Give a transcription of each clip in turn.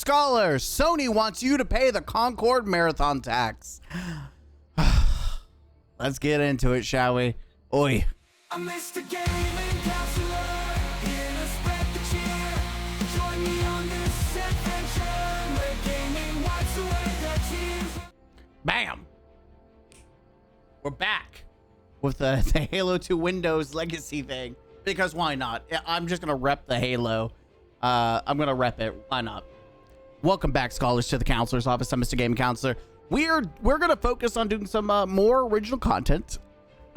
Scholars, Sony wants you to pay the Concord marathon tax. Let's get into it, shall we? Oi. I'm Mr. Gaming Counselor, here to spread the cheer. Join me on this adventure, where gaming wipes away the tears. Bam! We're back with the Halo 2 Windows Legacy thing. Because why not? I'm just going to rep the Halo. I'm going to rep it. Why not? Welcome back, Scholars, to the Counselor's Office. I'm Mr. Gaming Counselor. We're going to focus on doing some more original content.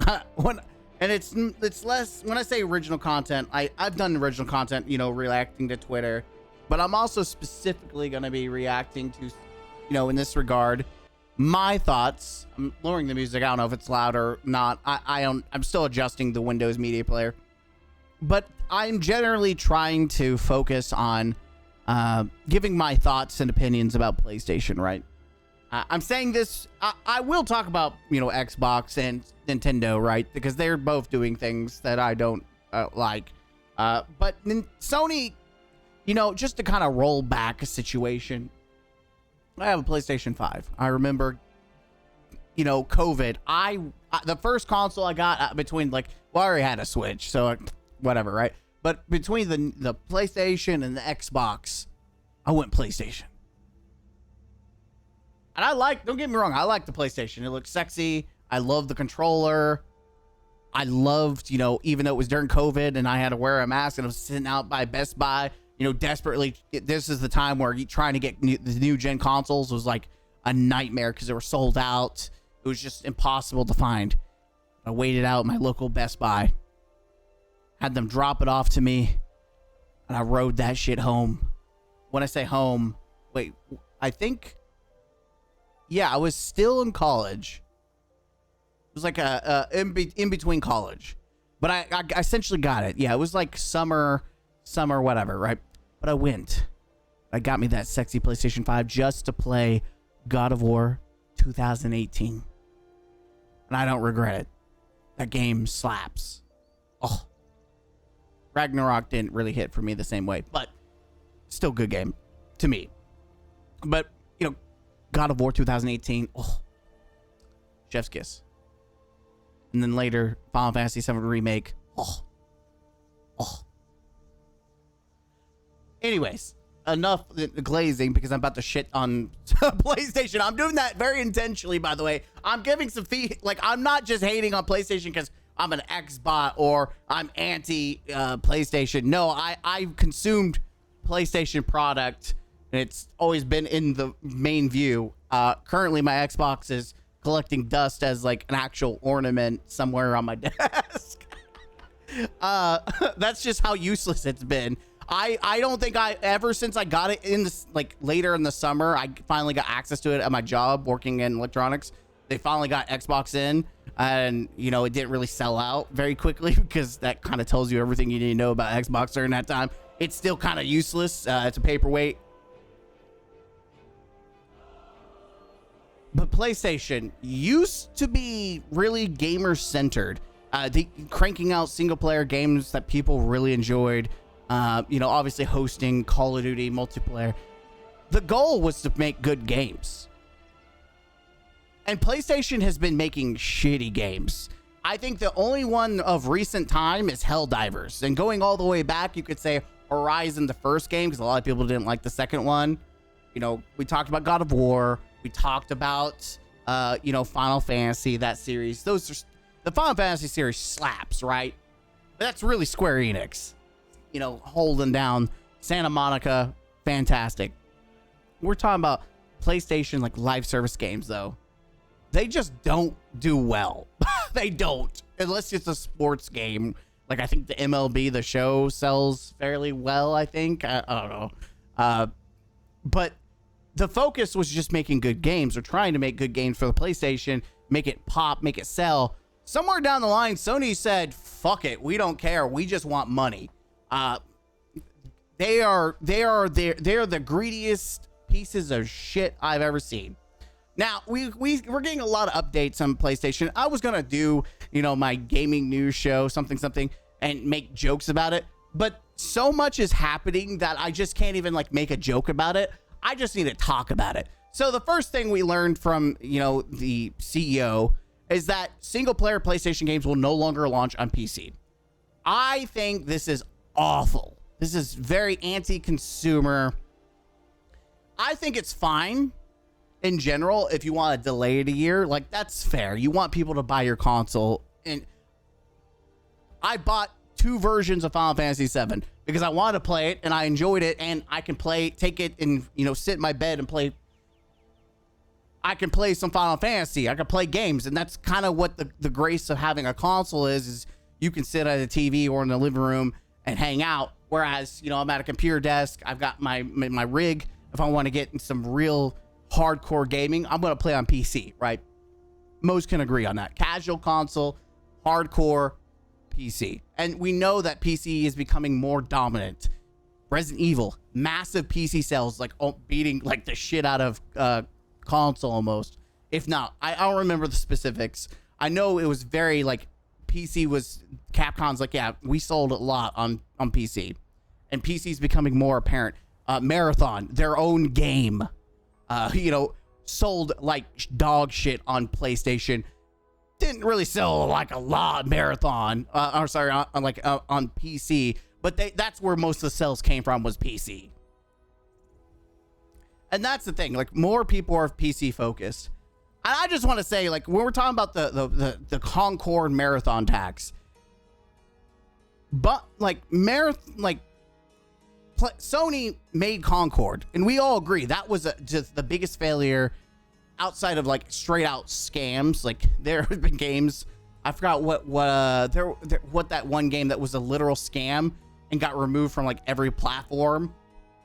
And it's less, when I say original content, I've done original content, you know, reacting to Twitter, but I'm also specifically going to be reacting to, you know, in this regard, my thoughts. I'm lowering the music. I don't know if it's loud or not. I'm still adjusting the Windows Media Player, but I'm generally trying to focus on giving my thoughts and opinions about PlayStation, right? I'm saying this, I will talk about, you know, Xbox and Nintendo, right? Because they're both doing things that I don't like. But Sony, you know, just to kind of roll back a situation, I have a PlayStation 5. I remember, you know, COVID. The first console I got between, like, well, I already had a Switch, so whatever, right? But between the PlayStation and the Xbox, I went PlayStation. And don't get me wrong, I like the PlayStation. It looks sexy. I love the controller. I loved, you know, even though it was during COVID and I had to wear a mask and I was sitting out by Best Buy, you know, desperately. This is the time where trying to get the new gen consoles was like a nightmare because they were sold out. It was just impossible to find. I waited out at my local Best Buy, had them drop it off to me, and I rode that shit home. When I say home, wait, I think... yeah, I was still in college. It was like in between college, but I essentially got it. Yeah, it was like summer, whatever, right? But I went. I got me that sexy PlayStation 5 just to play God of War 2018, and I don't regret it. That game slaps. Oh, Ragnarok didn't really hit for me the same way, but still good game to me. But you know, God of War 2018, oh, chef's kiss. And then later, Final Fantasy VII Remake, oh. Anyways, enough glazing because I'm about to shit on PlayStation. I'm doing that very intentionally, by the way. I'm giving some like, I'm not just hating on PlayStation because I'm an Xbot or I'm anti PlayStation. No, I consumed PlayStation product. It's always been in the main view. Currently, my Xbox is collecting dust as like an actual ornament somewhere on my desk. That's just how useless it's been. I don't think ever since I got it in this, like later in the summer, I finally got access to it at my job working in electronics. They finally got Xbox in, and you know, it didn't really sell out very quickly because that kind of tells you everything you need to know about Xbox during that time. It's still kind of useless. It's a paperweight. But PlayStation used to be really gamer-centered, cranking out single-player games that people really enjoyed. You know, obviously hosting Call of Duty multiplayer. The goal was to make good games. And PlayStation has been making shitty games. I think the only one of recent time is Helldivers. And going all the way back, you could say Horizon, the first game, because a lot of people didn't like the second one. You know, we talked about God of War. We talked about, you know, Final Fantasy, that series. The Final Fantasy series slaps, right? But that's really Square Enix. You know, holding down Santa Monica, fantastic. We're talking about PlayStation, like, live service games, though. They just don't do well. They don't. Unless it's a sports game. Like, I think the MLB, the show, sells fairly well, I think. I don't know. But the focus was just making good games, or trying to make good games for the PlayStation, make it pop, make it sell. Somewhere down the line, Sony said, fuck it, we don't care, we just want money. They are the greediest pieces of shit I've ever seen. Now, we're getting a lot of updates on PlayStation. I was gonna do, you know, my gaming news show, something, and make jokes about it, but so much is happening that I just can't even, like, make a joke about it. I just need to talk about it. So the first thing we learned from, the CEO is that single player PlayStation games will no longer launch on PC. I think this is awful. This is very anti-consumer. I think it's fine in general if you want to delay it a year. Like, that's fair. You want people to buy your console. And I bought 2 versions of Final Fantasy VII because I wanted to play it and I enjoyed it, and I can take it and, sit in my bed and play. I can play some Final Fantasy. I can play games, and that's kind of what the grace of having a console is you can sit at a TV or in the living room and hang out. Whereas, I'm at a computer desk. I've got my rig. If I want to get in some real hardcore gaming, I'm going to play on PC, right? Most can agree on that. Casual console, hardcore PC. And we know that PC is becoming more dominant. Resident Evil, massive PC sales, like beating like the shit out of console almost. If not, I don't remember the specifics. I know it was very like PC was Capcom's like, yeah, we sold a lot on PC, and PC is becoming more apparent. Marathon, their own game, sold like dog shit on PlayStation. Didn't really sell like a lot. Marathon, on PC, but that's where most of the sales came from, was PC. And that's the thing, like, more people are PC focused. And I just want to say, like, when we're talking about the Concord marathon tax, but Sony made Concord, and we all agree that was just the biggest failure outside of like straight out scams. Like, there have been games, I forgot what that one game that was a literal scam and got removed from like every platform.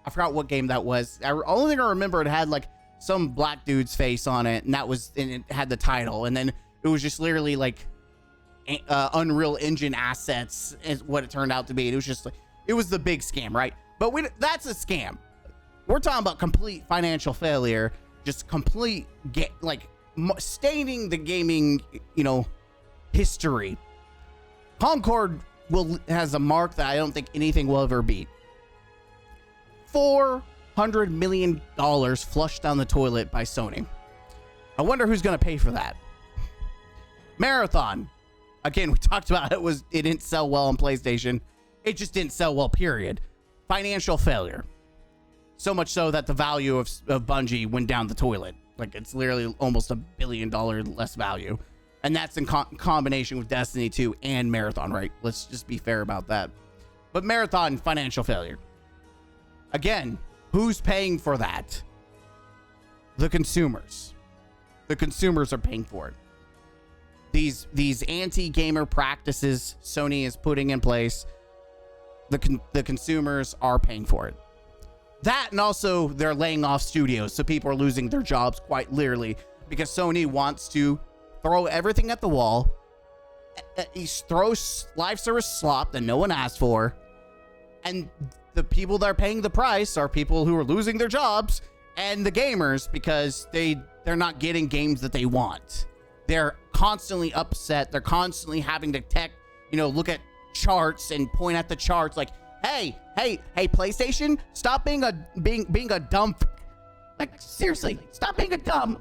I forgot what game that was. Only thing I remember, it had like some black dude's face on it, and it had the title, and then it was just literally like Unreal Engine assets is what it turned out to be. It was just like, it was the big scam, right? But that's a scam. We're talking about complete financial failure, just complete staining the gaming, history. Concord has a mark that I don't think anything will ever beat. $400 million flushed down the toilet by Sony. I wonder who's going to pay for that. Marathon, again, we talked about it didn't sell well on PlayStation. It just didn't sell well, period. Financial failure. So much so that the value of Bungie went down the toilet. Like, it's literally almost $1 billion less value. And that's in combination with Destiny 2 and Marathon, right? Let's just be fair about that. But Marathon, financial failure. Again, who's paying for that? The consumers. The consumers are paying for it. These anti-gamer practices Sony is putting in place, the consumers are paying for it. That, and also they're laying off studios, so people are losing their jobs quite literally, because Sony wants to throw everything at the wall, throw live service slop that no one asked for, and the people that are paying the price are people who are losing their jobs and the gamers, because they're not getting games that they want. They're constantly upset. They're constantly having to look at charts and point at the charts like, hey, PlayStation, stop being a dumb, like, seriously, stop being a dumb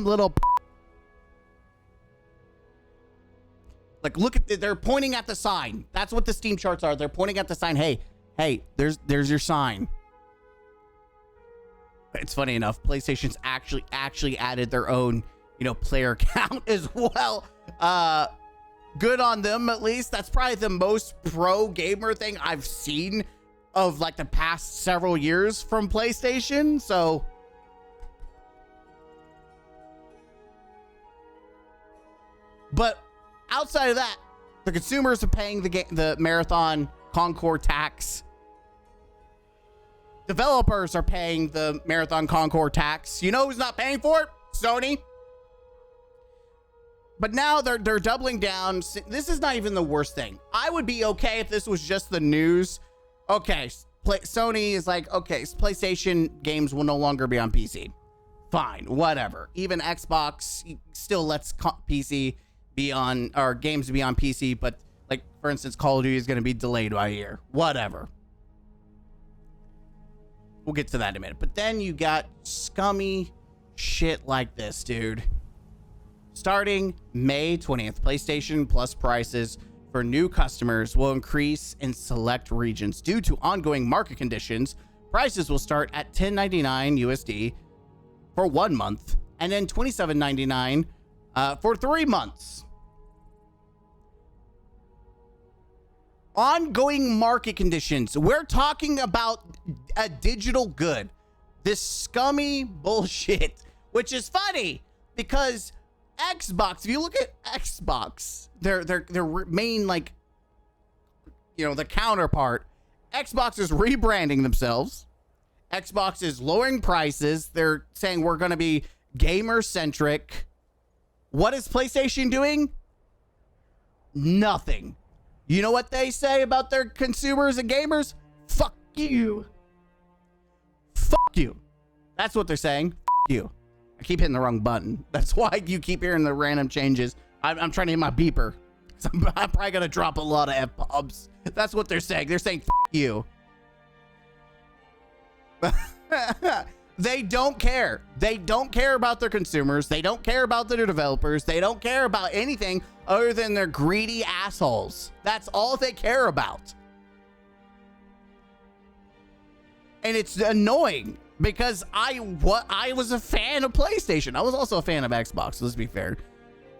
little. Like, look at, they're pointing at the sign. That's what the Steam charts are. They're pointing at the sign. Hey, there's your sign. It's funny enough, PlayStation's actually added their own, player count as well. Good on them, at least. That's probably the most pro gamer thing I've seen of like the past several years from PlayStation. So but outside of that, the consumers are paying the Marathon Concord tax. Developers are paying the Marathon Concord tax. You know who's not paying for it? Sony. But now they're doubling down. This is not even the worst thing. I would be okay if this was just the news. Okay, Sony is like, okay, PlayStation games will no longer be on PC. Fine, whatever. Even Xbox still lets PC be on, or games be on PC, but like, for instance, Call of Duty is going to be delayed by a year. Whatever. We'll get to that in a minute. But then you got scummy shit like this, dude. Starting May 20th, PlayStation Plus prices for new customers will increase in select regions. Due to ongoing market conditions, prices will start at $10.99 USD for 1 month and then $27.99 for 3 months. Ongoing market conditions. We're talking about a digital good. This scummy bullshit, which is funny because Xbox, if you look at Xbox, their main, like, you know, the counterpart, Xbox is rebranding themselves. Xbox is lowering prices. They're saying we're going to be gamer centric. What is PlayStation doing? Nothing. You know what they say about their consumers and gamers? Fuck you. Fuck you. That's what they're saying. Fuck you. I keep hitting the wrong button. That's why you keep hearing the random changes. I'm trying to hit my beeper. I'm probably going to drop a lot of F-bombs. That's what they're saying. They're saying, fuck you. They don't care. They don't care about their consumers. They don't care about their developers. They don't care about anything other than their greedy assholes. That's all they care about. And it's annoying because I was a fan of PlayStation. I was also a fan of Xbox, let's be fair.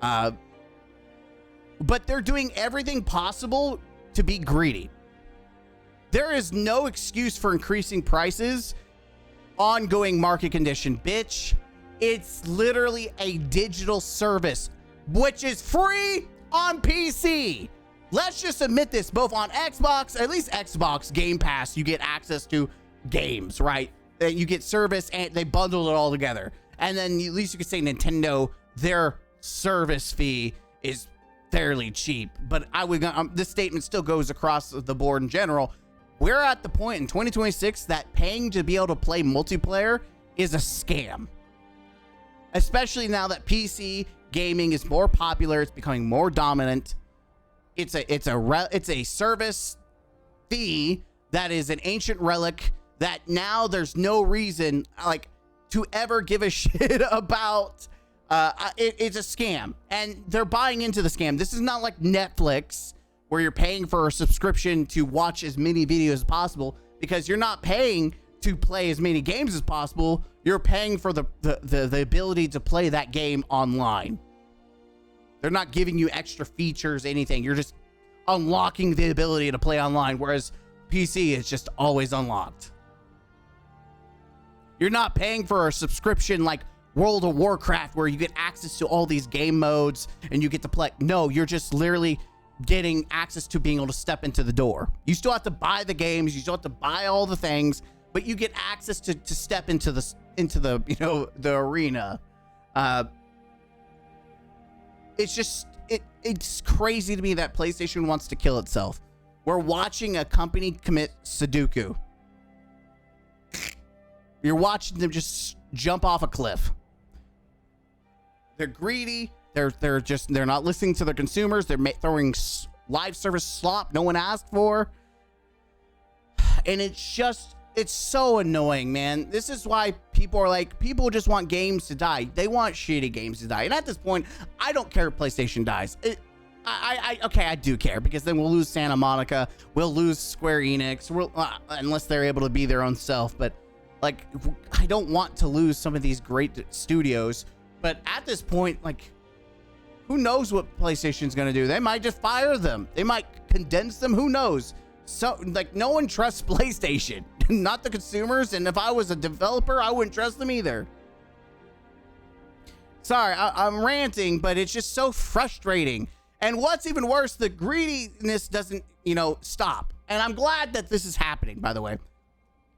But they're doing everything possible to be greedy. There is no excuse for increasing prices. Ongoing market condition, bitch. It's literally a digital service, which is free on PC. Let's just admit this, both on Xbox, at least Xbox Game Pass, you get access to games, right? You get service and they bundle it all together. And then at least you could say Nintendo, their service fee is fairly cheap. But I would, this statement still goes across the board in general. We're at the point in 2026 that paying to be able to play multiplayer is a scam. Especially now that PC gaming is more popular, it's becoming more dominant. It's a service fee that is an ancient relic that now there's no reason like to ever give a shit about. It's a scam, and they're buying into the scam. This is not like Netflix, where you're paying for a subscription to watch as many videos as possible, because you're not paying to play as many games as possible. You're paying for the ability to play that game online. They're not giving you extra features, anything. You're just unlocking the ability to play online, whereas PC is just always unlocked. You're not paying for a subscription like World of Warcraft, where you get access to all these game modes and you get to play. No, you're just literally getting access to being able to step into the door. You still have to buy the games, you still have to buy all the things, but you get access to step into the you know, the arena. It's just it's crazy to me that PlayStation wants to kill itself. We're watching a company commit Sudoku. You're watching them just jump off a cliff. They're greedy. They're not listening to their consumers. They're throwing live service slop no one asked for. And it's so annoying, man. This is why people are like, people just want games to die. They want shitty games to die. And at this point, I don't care if PlayStation dies. Okay, I do care, because then we'll lose Santa Monica. We'll lose Square Enix. Unless they're able to be their own self. But like, I don't want to lose some of these great studios. But at this point, like, who knows what PlayStation's going to do? They might just fire them. They might condense them. Who knows? So, like, no one trusts PlayStation, not the consumers. And if I was a developer, I wouldn't trust them either. Sorry, I'm ranting, but it's just so frustrating. And what's even worse, the greediness doesn't, you know, stop. And I'm glad that this is happening, by the way.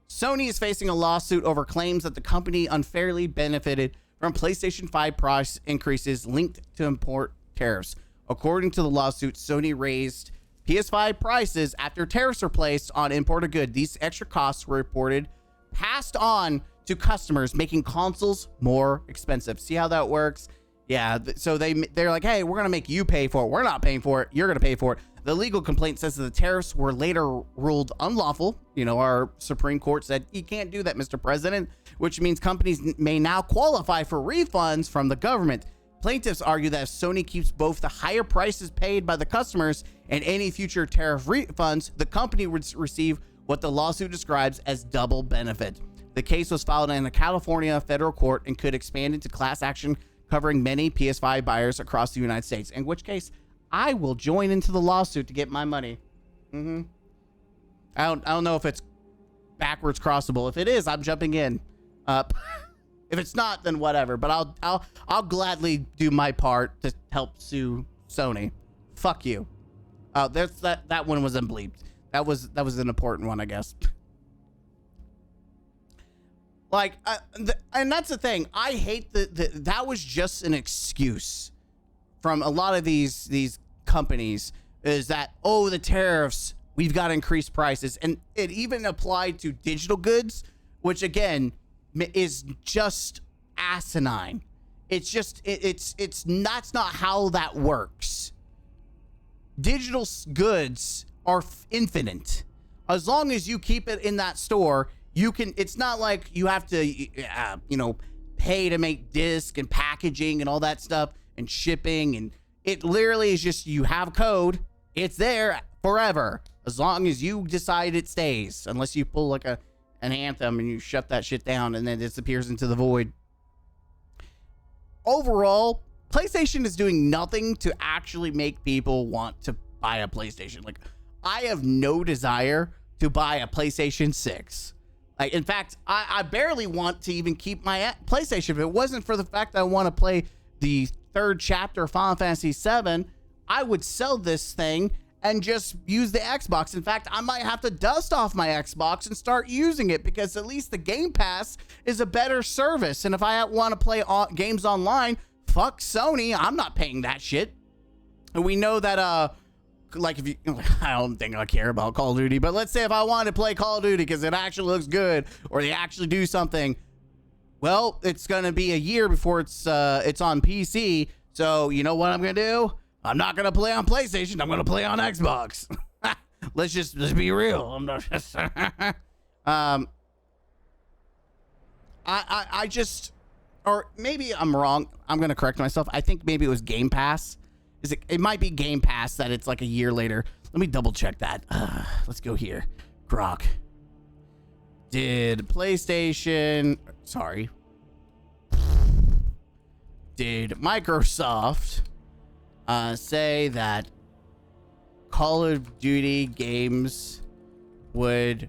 Sony is facing a lawsuit over claims that the company unfairly benefited from PlayStation 5 price increases linked to import tariffs. According to the lawsuit, Sony raised PS5 prices after tariffs were placed on imported goods. These extra costs were reported passed on to customers, making consoles more expensive. See how that works? Yeah, so they're like, hey, we're going to make you pay for it. We're not paying for it. You're going to pay for it. The legal complaint says that the tariffs were later ruled unlawful. Our Supreme Court said, you can't do that, Mr. President, which means companies may now qualify for refunds from the government. Plaintiffs argue that if Sony keeps both the higher prices paid by the customers and any future tariff refunds, the company would receive what the lawsuit describes as double benefit. The case was filed in a California federal court and could expand into class action covering many PS5 buyers across the United States, in which case I will join into the lawsuit to get my money. I don't know if it's backwards crossable. If it is, I'm jumping in. If it's not, then whatever. But I'll gladly do my part to help sue Sony. Fuck you. That one was unbleeped. That was an important one, I guess. And that's the thing. I hate that was just an excuse from a lot of these companies, is that, oh, the tariffs, we've got to increase prices. And it even applied to digital goods, which again is just asinine. It's just that's not how that works. Digital goods are infinite. As long as you keep it in that store, you can. It's not like you have to pay to make disc and packaging and all that stuff and shipping, and it literally is just, you have code, it's there forever as long as you decide it stays, unless you pull like an Anthem and you shut that shit down and then it disappears into the void. Overall, PlayStation is doing nothing to actually make people want to buy a PlayStation. Like, I have no desire to buy a PlayStation 6. Like, in fact, I barely want to even keep my PlayStation. If it wasn't for the fact that I want to play the third chapter of Final Fantasy VII, I would sell this thing and just use the Xbox. In fact, I might have to dust off my Xbox and start using it, because at least the Game Pass is a better service. And if I want to play games online, fuck Sony, I'm not paying that shit. And we know that, like, if you, I don't think I care about Call of Duty, but let's say if I wanted to play Call of Duty because it actually looks good, or they actually do something, well, it's gonna be a year before it's on PC. So you know what I'm gonna do? I'm not gonna play on PlayStation. I'm gonna play on Xbox. Let's be real. I'm not just. I just, or maybe I'm wrong. I'm gonna correct myself. I think maybe it was Game Pass. It might be Game Pass that it's like a year later. Let me double check that. Let's go here. Grok. Did PlayStation, sorry. Did Microsoft say that Call of Duty games would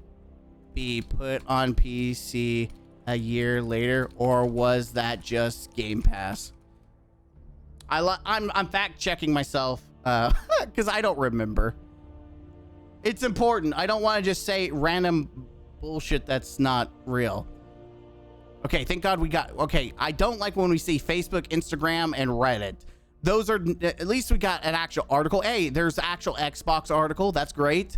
be put on PC a year later, or was that just Game Pass? I'm fact checking myself because I don't remember. It's important. I don't want to just say random bullshit that's not real. Okay, thank God we got. Okay, I don't like when we see Facebook, Instagram, and Reddit. Those are, at least we got an actual article. Hey, there's the actual Xbox article. That's great.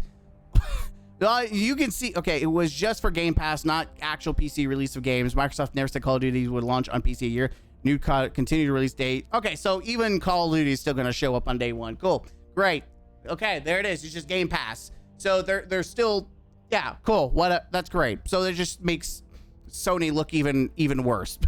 You can see. Okay, it was just for Game Pass, not actual PC release of games. Microsoft never said Call of Duty would launch on PC a year. New continued release date. Okay, so even Call of Duty is still going to show up on day one. Cool. Great. Okay, there it is. It's just Game Pass. So they're still, yeah, cool. That's great. So it just makes Sony look even worse.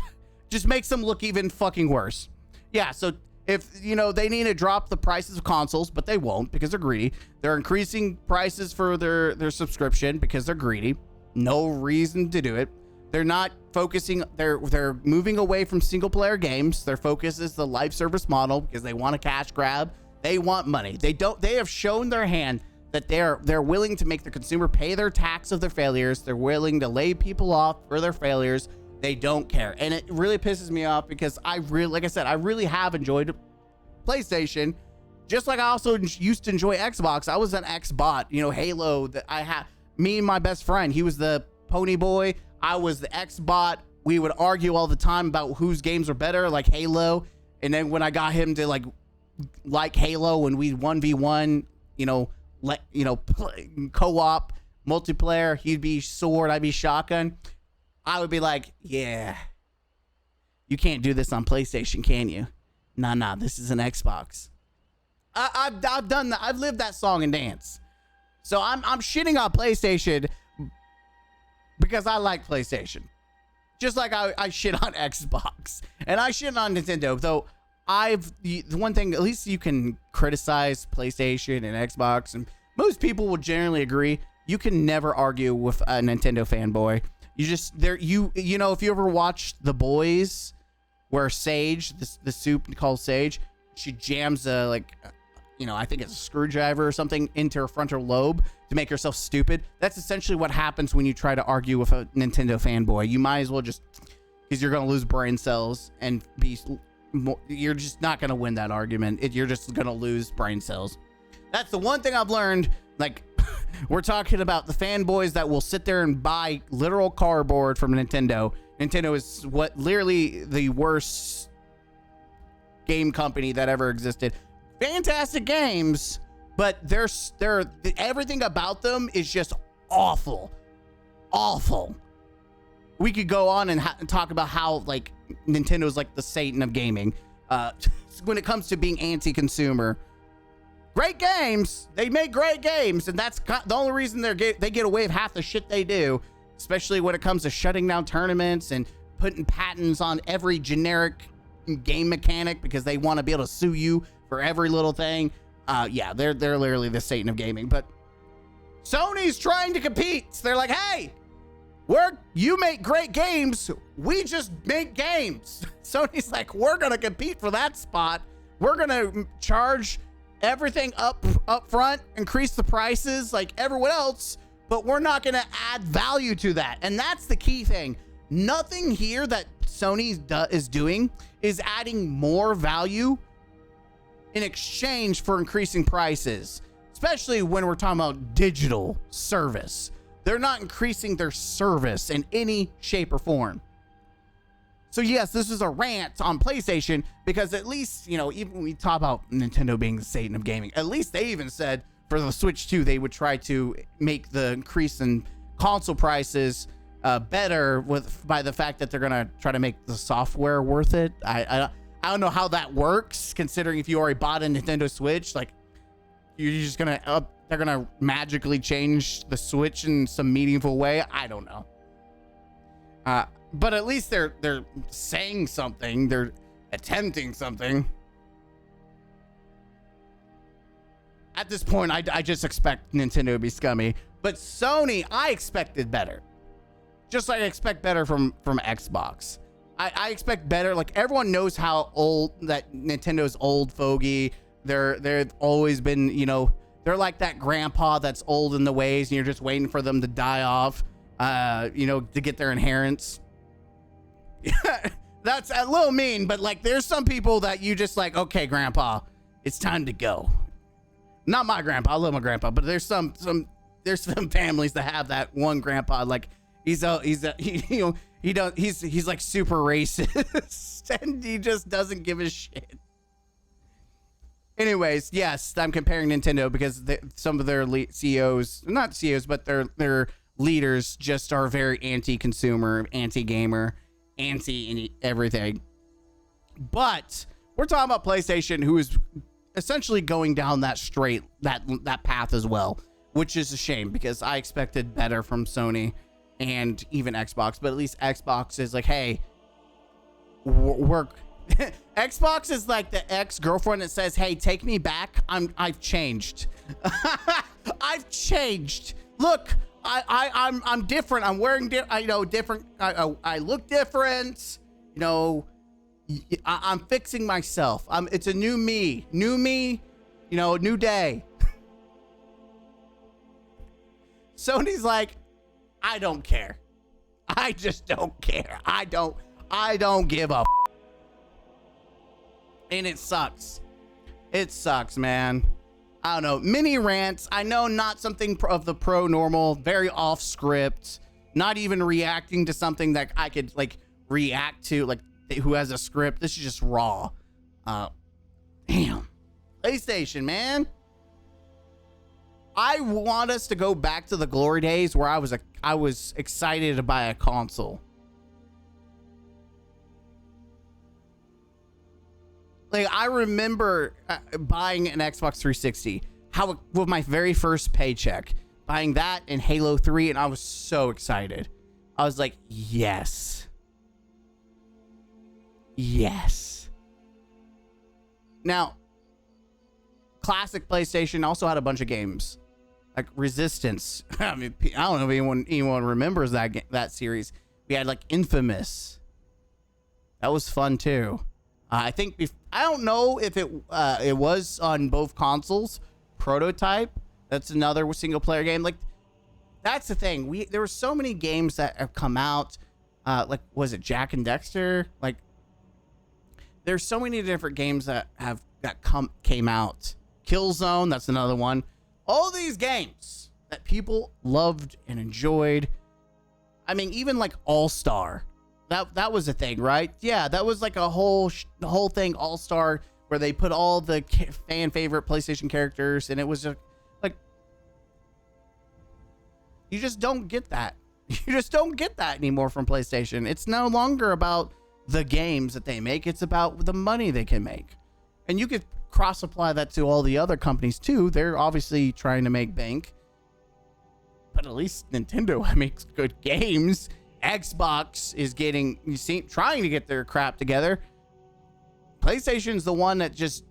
Just makes them look even fucking worse. Yeah, so if, they need to drop the prices of consoles, but they won't because they're greedy. They're increasing prices for their subscription because they're greedy. No reason to do it. They're not focusing, they're moving away from single player games. Their focus is the live service model because they want a cash grab. They want money. They have shown their hand that they're willing to make the consumer pay their tax of their failures. They're willing to lay people off for their failures. They don't care. And it really pisses me off because like I said, I really have enjoyed PlayStation. Just like I also used to enjoy Xbox. I was an Xbot, Halo, that I had, me and my best friend, he was the pony boy. I was the Xbot. We would argue all the time about whose games are better, like Halo. And then when I got him to like Halo, when we 1v1, co-op multiplayer, he'd be sword, I'd be shotgun. I would be like, yeah, you can't do this on PlayStation, can you? Nah, this is an Xbox. I've done that. I've lived that song and dance. So I'm shitting on PlayStation because I like PlayStation. Just like I shit on Xbox. And I shit on Nintendo, though the one thing, at least you can criticize PlayStation and Xbox, and most people will generally agree. You can never argue with a Nintendo fanboy. You just you know, if you ever watched The Boys, where Sage, the soup called Sage, she jams I think it's a screwdriver or something into her frontal lobe to make herself stupid. That's essentially what happens when you try to argue with a Nintendo fanboy. You might as well just, because you're going to lose brain cells and you're just not going to win that argument. You're just going to lose brain cells. That's the one thing I've learned. Like, we're talking about the fanboys that will sit there and buy literal cardboard from Nintendo. Nintendo is literally the worst game company that ever existed. Fantastic games, but everything about them is just awful. We could go on and talk about how like Nintendo's like the Satan of gaming when it comes to being anti-consumer. Great games, they make great games, and that's the only reason they get away with half the shit they do, especially when it comes to shutting down tournaments and putting patents on every generic game mechanic because they want to be able to sue you for every little thing. Yeah, they're literally the Satan of gaming. But Sony's trying to compete. So they're like, hey, you make great games, we just make games. Sony's like, we're gonna compete for that spot. We're gonna charge everything up front, increase the prices like everyone else, but we're not gonna add value to that. And that's the key thing. Nothing here that Sony is doing is adding more value in exchange for increasing prices, especially when we're talking about digital service. They're not increasing their service in any shape or form. So yes, this is a rant on PlayStation because at least, you know, even when we talk about Nintendo being the Satan of gaming, at least they even said for the Switch 2, they would try to make the increase in console prices better by the fact that they're going to try to make the software worth it. I don't know how that works, considering if you already bought a Nintendo Switch, like you're just gonna they're gonna magically change the Switch in some meaningful way. I don't know. But at least they're saying something. They're attempting something. At this point, I just expect Nintendo to be scummy. But Sony, I expected better. Just like I expect better from Xbox. I expect better. Like, everyone knows how old that Nintendo's old fogey. They've always been, you know, they're like that grandpa that's old in the ways and you're just waiting for them to die off, you know, to get their inheritance. That's a little mean, but like, there's some people that you just like, okay, grandpa, it's time to go. Not my grandpa. I love my grandpa, but there's some families that have that one grandpa, like, he's like super racist and he just doesn't give a shit. Anyways, yes, I'm comparing Nintendo because some of their CEOs, not CEOs, but their leaders just are very anti-consumer, anti-gamer, anti-everything. But we're talking about PlayStation, who is essentially going down that path as well, which is a shame because I expected better from Sony and even Xbox, but at least Xbox is like, hey, we're Xbox is like the ex-girlfriend that says, hey, take me back. I've changed. I've changed. Look, I'm different. I'm wearing different. I look different. You know, I'm fixing myself. It's a new me, you know, new day. Sony's like, I don't care. I just don't care. I don't give a. And it sucks. It sucks, man. I don't know. Mini rants. I know, not something of the pro normal, very off script, not even reacting to something that I could like react to, like who has a script. This is just raw. Damn. PlayStation, man. I want us to go back to the glory days where I was excited to buy a console. Like, I remember buying an Xbox 360, with my very first paycheck, buying that and Halo 3, and I was so excited. I was like, yes. Yes. Now, classic PlayStation also had a bunch of games like Resistance. I mean, I don't know if anyone remembers that series. We had like Infamous. That was fun too. I think I don't know if it was on both consoles. Prototype. That's another single player game. Like, that's the thing. There were so many games that have come out. Like, was it Jack and Dexter? Like, there's so many different games that came out. Killzone, that's another one. All these games that people loved and enjoyed. I mean, even like All-Star. That was a thing, right? Yeah, that was like the whole thing, All-Star, where they put all the fan favorite PlayStation characters, and it was just like, you just don't get that. You just don't get that anymore from PlayStation. It's no longer about the games that they make. It's about the money they can make. And you could cross-apply that to all the other companies too. They're obviously trying to make bank. But at least Nintendo makes good games. Xbox is trying to get their crap together. PlayStation's the one that just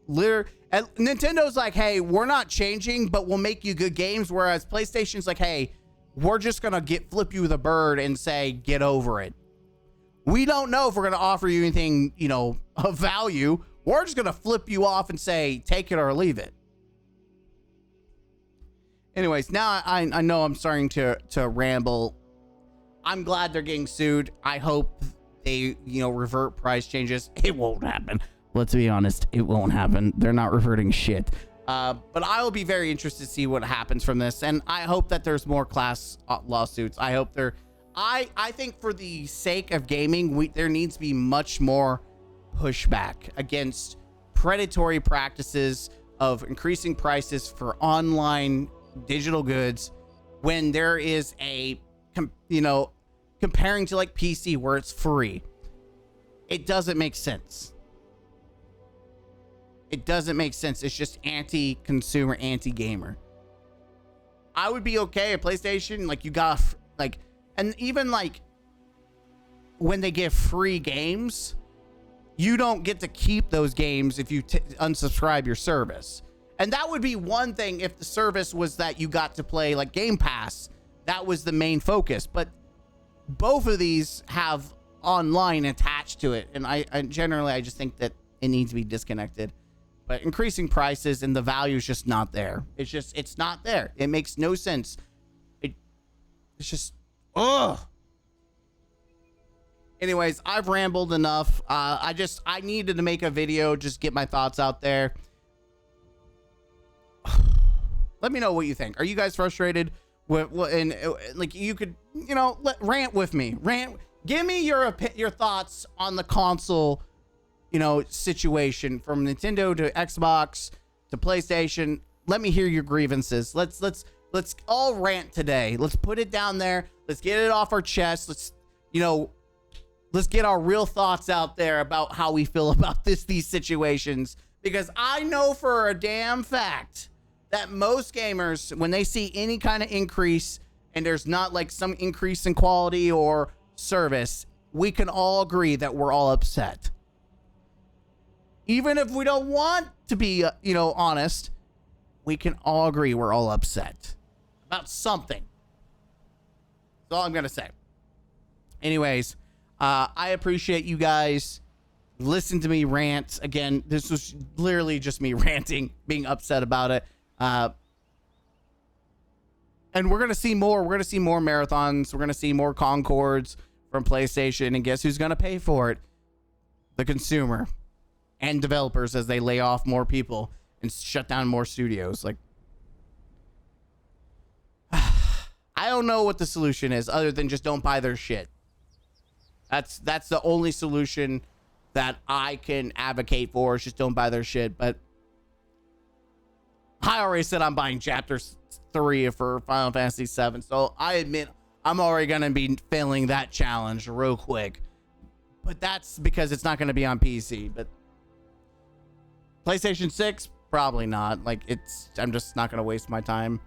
Nintendo's like, hey, we're not changing, but we'll make you good games. Whereas PlayStation's like, hey, we're just gonna flip you the bird and say, get over it. We don't know if we're gonna offer you anything, of value. We're just gonna flip you off and say, take it or leave it. Anyways, now I know I'm starting to ramble. I'm glad they're getting sued. I hope they, revert price changes. It won't happen. Let's be honest. It won't happen. They're not reverting shit. But I'll be very interested to see what happens from this. And I hope that there's more class lawsuits. I hope I think for the sake of gaming, there needs to be much more pushback against predatory practices of increasing prices for online digital goods when there is comparing to like PC where it's free. It doesn't make sense. It doesn't make sense. It's just anti-consumer, anti-gamer. I would be okay at PlayStation, like, you got like, and even like when they give free games, you don't get to keep those games if you unsubscribe your service. And that would be one thing if the service was that you got to play like Game Pass. That was the main focus. But both of these have online attached to it. And I generally just think that it needs to be disconnected. But increasing prices and the value is just not there. It's not there. It makes no sense. It's just, ugh. Anyways, I've rambled enough. I needed to make a video, just get my thoughts out there. Let me know what you think. Are you guys frustrated? And like, you could, rant with me. Give me your thoughts on the console, situation from Nintendo to Xbox to PlayStation. Let me hear your grievances. Let's all rant today. Let's put it down there. Let's get it off our chest. Let's get our real thoughts out there about how we feel about these situations, because I know for a damn fact that most gamers, when they see any kind of increase and there's not like some increase in quality or service, we can all agree that we're all upset. Even if we don't want to be, honest, we can all agree we're all upset about something. That's all I'm going to say. Anyways, I appreciate you guys. Listen to me rant. Again, this was literally just me ranting, being upset about it. And we're going to see more. We're going to see more marathons. We're going to see more Concords from PlayStation. And guess who's going to pay for it? The consumer and developers, as they lay off more people and shut down more studios. Like, I don't know what the solution is other than just don't buy their shit. That's the only solution that I can advocate for, is just don't buy their shit. But I already said I'm buying Chapter 3 for Final Fantasy VII, so I admit I'm already going to be failing that challenge real quick. But that's because it's not going to be on PC. But PlayStation 6, probably not. Like, I'm just not gonna waste my time.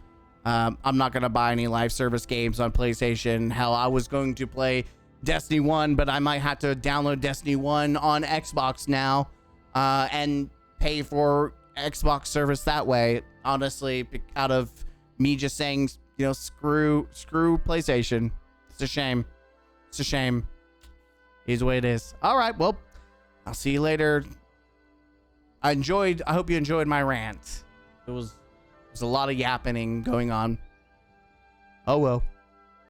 I'm not gonna buy any live service games on PlayStation. Hell, I was going to play Destiny 1, but I might have to download Destiny 1 on Xbox now, and pay for Xbox service that way. Honestly, out of me just saying, you know, screw PlayStation. It's a shame. It's a shame. Here's the way it is. All right, well, I'll see you later. I hope you enjoyed my rant. It was a lot of yapping going on. Oh well.